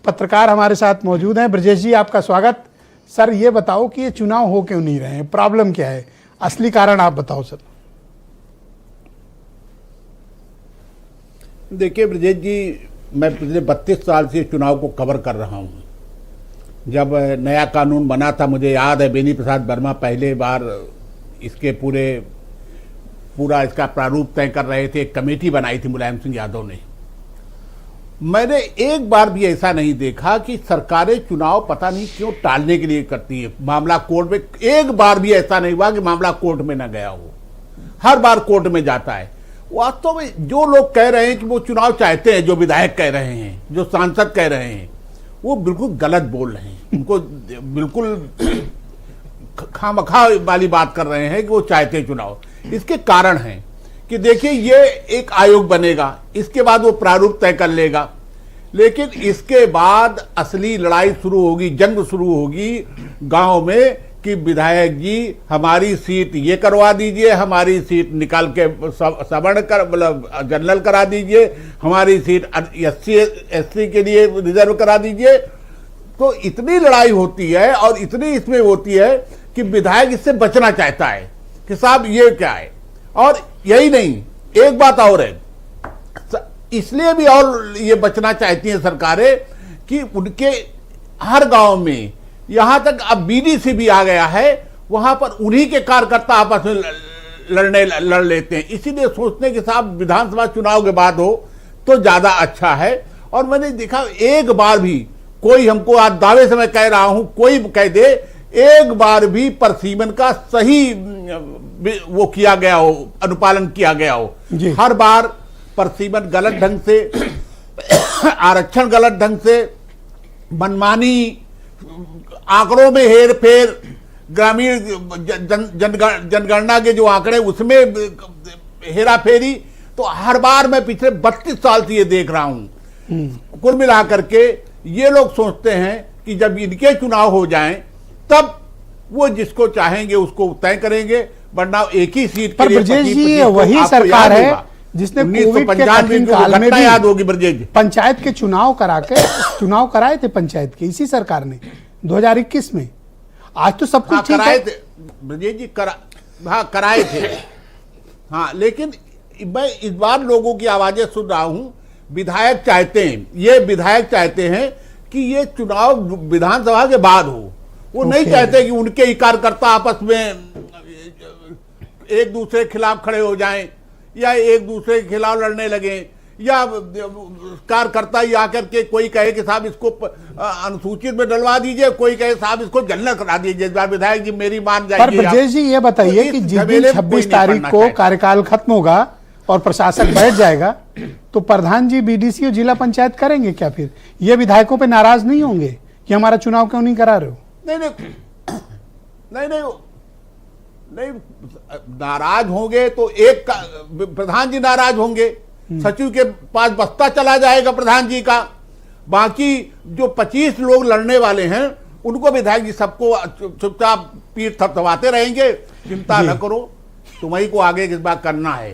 पत्रकार हमारे साथ मौजूद हैं। ब्रजेश जी, आपका स्वागत। सर, ये बताओ कि ये चुनाव हो क्यों नहीं रहे हैं, प्रॉब्लम क्या है, असली कारण आप बताओ सर। देखिए ब्रजेश जी, मैं पिछले 32 साल से चुनाव को कवर कर रहा हूँ। जब नया कानून बना था, मुझे याद है बेनी प्रसाद वर्मा पहले बार इसके पूरा इसका प्रारूप तय कर रहे थे। एक कमेटी बनाई थी मुलायम सिंह यादव ने। मैंने एक बार भी ऐसा नहीं देखा कि सरकारें चुनाव पता नहीं क्यों टालने के लिए करती है। मामला कोर्ट में एक बार भी ऐसा नहीं हुआ कि मामला कोर्ट में न गया हो, हर बार कोर्ट में जाता है। वास्तव में जो लोग कह रहे हैं कि वो चुनाव चाहते हैं, जो विधायक कह रहे हैं, जो सांसद कह रहे हैं, वो बिल्कुल गलत बोल रहे हैं। उनको बिल्कुल खामखा वाली बात कर रहे हैं कि वो चाहते हैं चुनाव। इसके कारण हैं कि देखिए, ये एक आयोग बनेगा, इसके बाद वो प्रारूप तय कर लेगा, लेकिन इसके बाद असली लड़ाई शुरू होगी, जंग शुरू होगी गांव में कि विधायक जी हमारी सीट ये करवा दीजिए, हमारी सीट निकाल के सवर्ण कर मतलब जनरल करा दीजिए, हमारी सीट SC के लिए रिजर्व करा दीजिए। तो इतनी लड़ाई होती है और इतनी इसमें होती है कि विधायक इससे बचना चाहता है कि साहब ये क्या है। और यही नहीं, एक बात और है, इसलिए भी और ये बचना चाहती हैं सरकारें कि उनके हर गांव में, यहां तक अब BDC भी आ गया है, वहां पर उन्हीं के कार्यकर्ता आपस में लड़ लेते हैं। इसीलिए सोचते हैं कि साहब विधानसभा चुनाव के बाद हो तो ज्यादा अच्छा है। और मैंने देखा एक बार भी कोई, हमको आज दावे से मैं कह रहा हूं, कोई कह दे एक बार भी परसीमन का सही वो किया गया हो, अनुपालन किया गया हो। हर बार परसीमन गलत ढंग से, आरक्षण गलत ढंग से, मनमानी आंकड़ों में हेर फेर, ग्रामीण जनगणना के जो आंकड़े उसमें हेरा फेरी। तो हर बार मैं पिछले 32 साल से ये देख रहा हूं। कुल मिलाकर के ये लोग सोचते हैं कि जब इनके चुनाव हो जाएं तब वो जिसको चाहेंगे उसको तय करेंगे, वरना एक ही सीट पर ब्रजेश जी, वही सरकार है जिसने कोविड के कठिन काल में भी याद होगी ब्रजेश जी, पंचायत के चुनाव कराए थे पंचायत के, इसी सरकार ने 2021 में। आज तो सब कुछ ठीक है ब्रजेश जी, कराए थे। हाँ, लेकिन मैं इस बार लोगों की आवाजें सुन रहा हूं। विधायक चाहते हैं, ये विधायक चाहते हैं कि ये चुनाव विधानसभा के बाद हो। वो नहीं चाहते कि उनके ही कार्यकर्ता आपस में एक दूसरे के खिलाफ खड़े हो जाएं या एक दूसरे के खिलाफ लड़ने लगे, या कार्यकर्ता ही आकर के कोई कहे कि साहब इसको अनुसूचित में डलवा दीजिए, कोई कहे साहब इसको जनरल करा दीजिए। विधायक जी मेरी मान जाइए। पर ब्रजेश जी, ये बताइए कि जिस दिन 26 तारीख को कार्यकाल खत्म होगा और प्रशासक बैठ जाएगा, तो प्रधान जी BDC और जिला पंचायत करेंगे क्या? फिर ये विधायकों पे नाराज नहीं होंगे कि हमारा चुनाव क्यों नहीं करा रहे हो? नहीं, नाराज होंगे तो एक प्रधान जी नाराज होंगे, सचिव के पास बस्ता चला जाएगा प्रधान जी का। बाकी जो 25 लोग लड़ने वाले हैं उनको विधायक जी सबको चुपचाप पीठ थपथपाते रहेंगे, चिंता न करो, तुम्हारी को आगे इस बात करना है,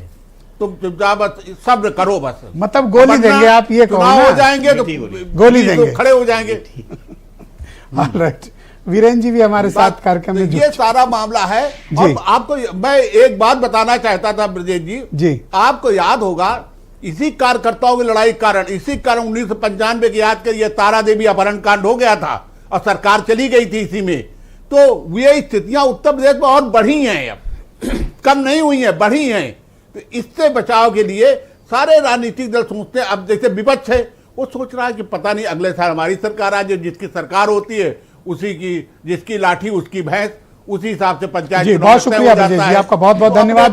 तुम चुपचाप बस सब्र करो बस। मतलब गोली देंगे आप, ये कहो ना? हो जाएंगे तो गोली देंगे, तो खड़े हो जाएंगे। ऑलराइट, वीरेंद्र जी भी हमारे साथ कार्यक्रम में। ये सारा मामला है। और आपको मैं एक बात बताना चाहता था ब्रजेश जी, आपको याद होगा इसी कार्यकर्ताओं की लड़ाई कारण, इसी कारण 1995 की याद करिए, तारा देवी अपहरण कांड हो गया था और सरकार चली गई थी इसी में। तो ये स्थितियां उत्तर प्रदेश में और बढ़ी हैं, अब कम नहीं हुई हैं, बढ़ी हैं। तो इससे बचाव के लिए सारे राजनीतिक दल सोचते हैं। अब जैसे विपक्ष है, वो सोच रहा है कि पता नहीं अगले साल हमारी सरकार आ जाए, जिसकी सरकार होती है उसी की, जिसकी लाठी उसकी भैंस, उसी हिसाब से पंचायत। बहुत शुक्रिया ब्रजेश जी, आपका बहुत बहुत धन्यवाद।